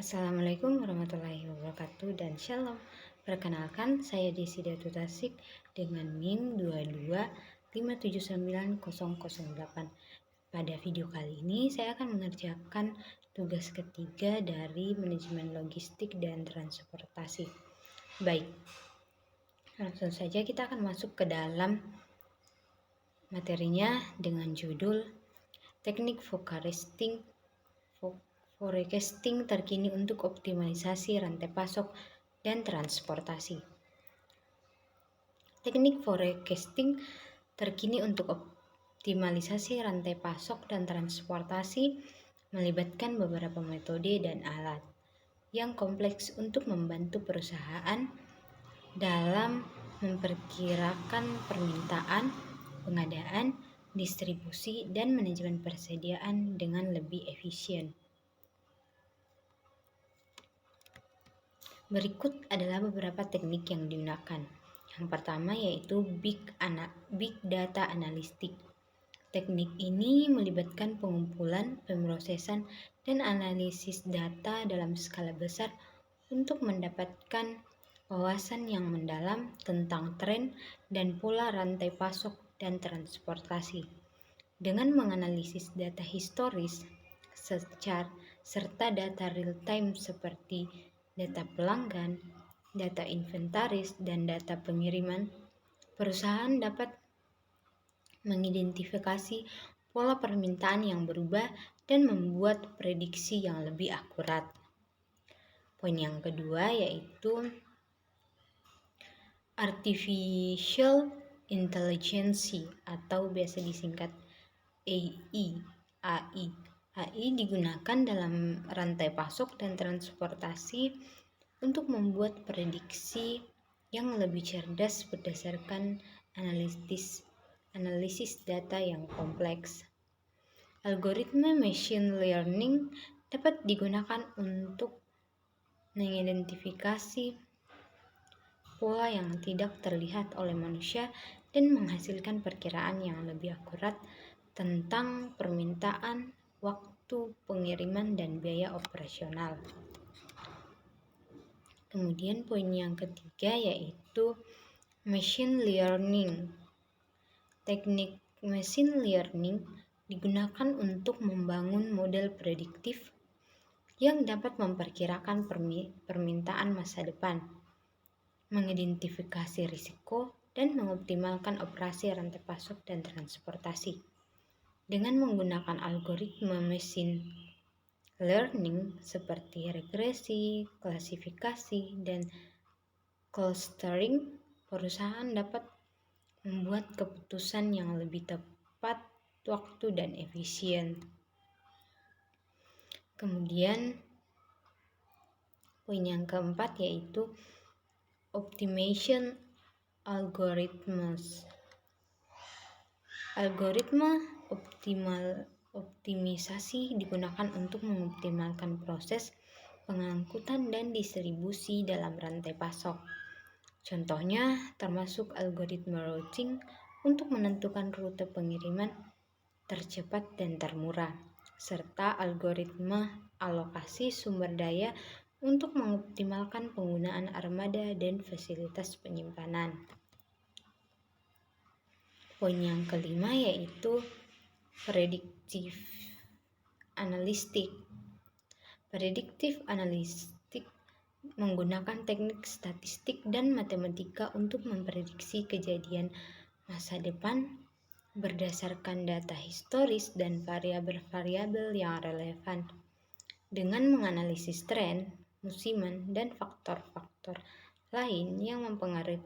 Assalamualaikum warahmatullahi wabarakatuh dan shalom. Perkenalkan, saya Desi Datu Tasik dengan NIM 225790008. Pada video kali ini saya akan mengerjakan tugas ketiga dari manajemen logistik dan transportasi. Baik, langsung saja kita akan masuk ke dalam materinya dengan judul Teknik Forecasting terkini untuk optimalisasi rantai pasok dan transportasi. Teknik forecasting terkini untuk optimalisasi rantai pasok dan transportasi melibatkan beberapa metode dan alat yang kompleks untuk membantu perusahaan dalam memperkirakan permintaan, pengadaan, distribusi, dan manajemen persediaan dengan lebih efisien. Berikut adalah beberapa teknik yang digunakan. Yang pertama yaitu Big Data Analytics. Teknik ini melibatkan pengumpulan, pemrosesan, dan analisis data dalam skala besar untuk mendapatkan wawasan yang mendalam tentang tren dan pola rantai pasok dan transportasi. Dengan menganalisis data historis serta data real-time seperti data pelanggan, data inventaris, dan data pengiriman, perusahaan dapat mengidentifikasi pola permintaan yang berubah dan membuat prediksi yang lebih akurat. Poin yang kedua yaitu Artificial Intelligence atau biasa disingkat AI. AI digunakan dalam rantai pasok dan transportasi untuk membuat prediksi yang lebih cerdas berdasarkan analisis data yang kompleks. Algoritma machine learning dapat digunakan untuk mengidentifikasi pola yang tidak terlihat oleh manusia dan menghasilkan perkiraan yang lebih akurat tentang permintaan, waktu pengiriman, dan biaya operasional. Kemudian poin yang ketiga yaitu machine learning. Teknik machine learning digunakan untuk membangun model prediktif yang dapat memperkirakan permintaan masa depan, mengidentifikasi risiko, dan mengoptimalkan operasi rantai pasok dan transportasi. Dengan menggunakan algoritma machine learning seperti regresi, klasifikasi, dan clustering, perusahaan dapat membuat keputusan yang lebih tepat waktu dan efisien. Kemudian poin yang keempat yaitu optimization algorithms. Algoritma optimisasi digunakan untuk mengoptimalkan proses pengangkutan dan distribusi dalam rantai pasok. Contohnya termasuk algoritma routing untuk menentukan rute pengiriman tercepat dan termurah, serta algoritma alokasi sumber daya untuk mengoptimalkan penggunaan armada dan fasilitas penyimpanan. Poin yang kelima yaitu predictive analytics. Predictive analytics menggunakan teknik statistik dan matematika untuk memprediksi kejadian masa depan berdasarkan data historis dan variabel-variabel yang relevan. Dengan menganalisis tren, musiman, dan faktor-faktor lain yang mempengaruhi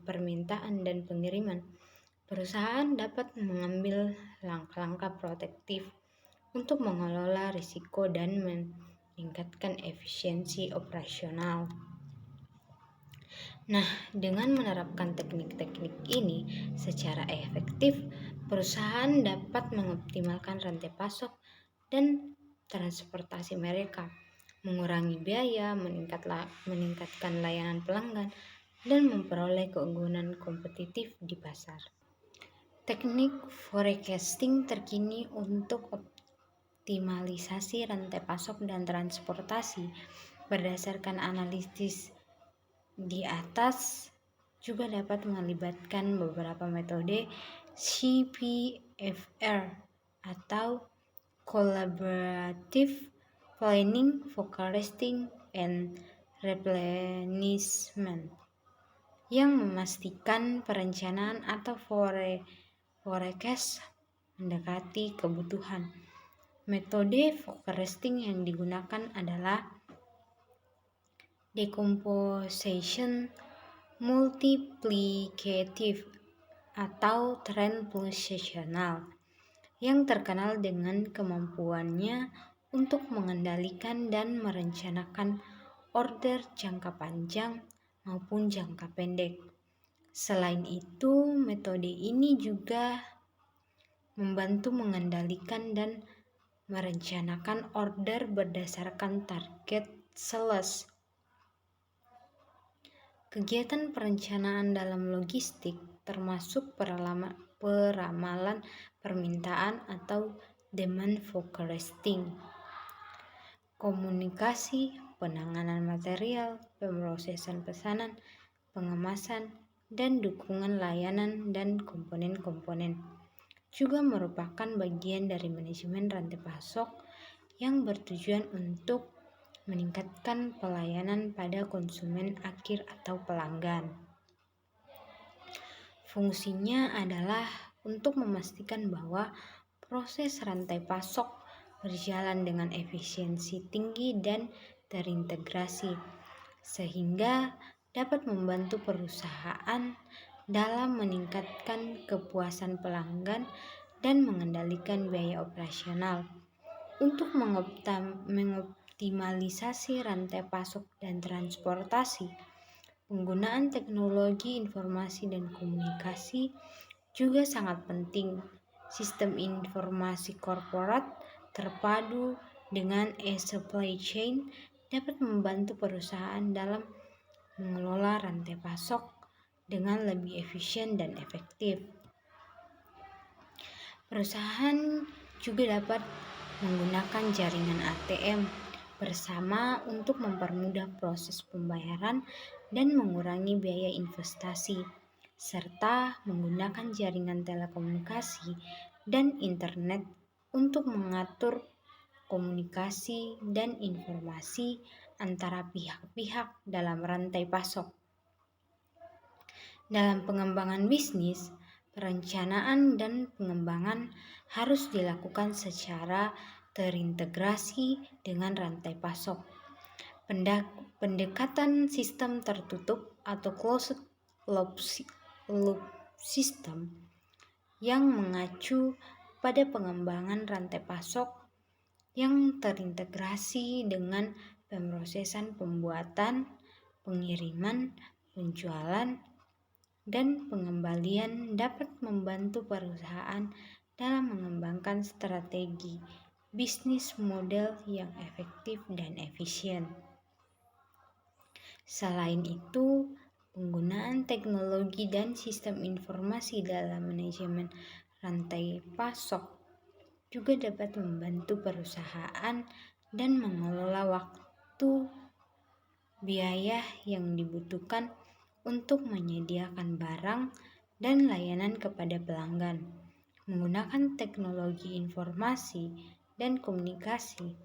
permintaan dan pengiriman, perusahaan dapat mengambil langkah-langkah protektif untuk mengelola risiko dan meningkatkan efisiensi operasional. Nah, dengan menerapkan teknik-teknik ini secara efektif, perusahaan dapat mengoptimalkan rantai pasok dan transportasi mereka, mengurangi biaya, meningkatkan layanan pelanggan, dan memperoleh keunggulan kompetitif di pasar. Teknik forecasting terkini untuk mengoptimalisasi rantai pasok dan transportasi berdasarkan analisis di atas juga dapat melibatkan beberapa metode CPFR atau Collaborative Planning, Forecasting, and Replenishment yang memastikan perencanaan atau forecast mendekati kebutuhan. Metode forecasting yang digunakan adalah decomposition multiplicative atau transpositional yang terkenal dengan kemampuannya untuk mengendalikan dan merencanakan order jangka panjang maupun jangka pendek. Selain itu, metode ini juga membantu mengendalikan dan merencanakan order berdasarkan target sales. Kegiatan perencanaan dalam logistik termasuk peramalan permintaan atau demand forecasting, komunikasi, penanganan material, pemrosesan pesanan, pengemasan, dan dukungan layanan dan komponen-komponen. Juga merupakan bagian dari manajemen rantai pasok yang bertujuan untuk meningkatkan pelayanan pada konsumen akhir atau pelanggan. Fungsinya adalah untuk memastikan bahwa proses rantai pasok berjalan dengan efisiensi tinggi dan terintegrasi, sehingga dapat membantu perusahaan dalam meningkatkan kepuasan pelanggan dan mengendalikan biaya operasional. Untuk mengoptimalisasi rantai pasok dan transportasi, penggunaan teknologi informasi dan komunikasi juga sangat penting. Sistem informasi korporat terpadu dengan e-supply chain dapat membantu perusahaan dalam mengelola rantai pasok dengan lebih efisien dan efektif. Perusahaan juga dapat menggunakan jaringan ATM bersama untuk mempermudah proses pembayaran dan mengurangi biaya investasi, serta menggunakan jaringan telekomunikasi dan internet untuk mengatur komunikasi dan informasi antara pihak-pihak dalam rantai pasok. Dalam pengembangan bisnis, perencanaan dan pengembangan harus dilakukan secara terintegrasi dengan rantai pasok. Pendekatan sistem tertutup atau closed loop system yang mengacu pada pengembangan rantai pasok yang terintegrasi dengan pemrosesan pembuatan, pengiriman, penjualan, dan pengembalian dapat membantu perusahaan dalam mengembangkan strategi bisnis model yang efektif dan efisien. Selain itu, penggunaan teknologi dan sistem informasi dalam manajemen rantai pasok juga dapat membantu perusahaan dan mengelola waktu biaya yang dibutuhkan untuk menyediakan barang dan layanan kepada pelanggan. Menggunakan teknologi informasi dan komunikasi,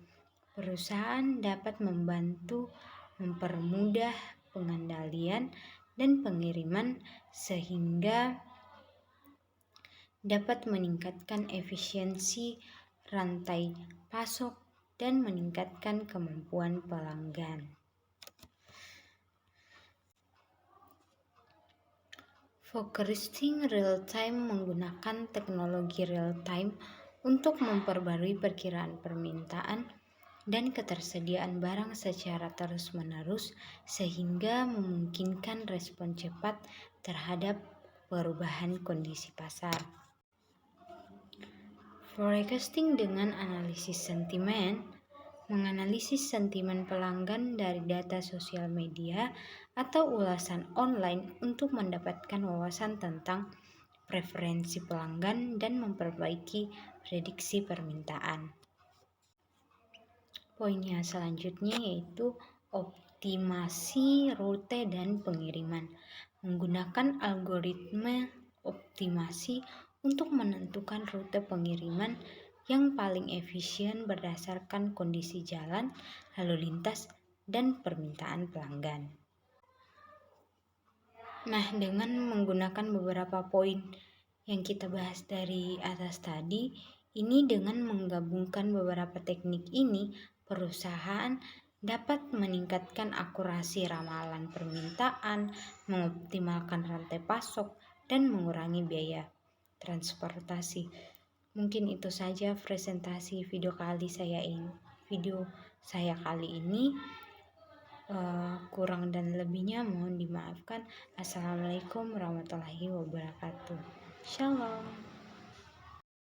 perusahaan dapat membantu mempermudah pengendalian dan pengiriman sehingga dapat meningkatkan efisiensi rantai pasok dan meningkatkan kemampuan pelanggan. Forecasting real-time menggunakan teknologi real-time untuk memperbarui perkiraan permintaan dan ketersediaan barang secara terus-menerus sehingga memungkinkan respon cepat terhadap perubahan kondisi pasar. Forecasting dengan analisis sentimen menganalisis sentimen pelanggan dari data sosial media atau ulasan online untuk mendapatkan wawasan tentang preferensi pelanggan dan memperbaiki prediksi permintaan. Poinnya selanjutnya yaitu optimasi rute dan pengiriman. Menggunakan algoritma optimasi untuk menentukan rute pengiriman yang paling efisien berdasarkan kondisi jalan, lalu lintas, dan permintaan pelanggan. Nah, dengan menggunakan beberapa poin yang kita bahas dari atas tadi, ini dengan menggabungkan beberapa teknik ini, perusahaan dapat meningkatkan akurasi ramalan permintaan, mengoptimalkan rantai pasok, dan mengurangi biaya transportasi. Mungkin itu saja presentasi video saya kali ini. Kurang dan lebihnya mohon dimaafkan. Assalamualaikum warahmatullahi wabarakatuh. Shalom.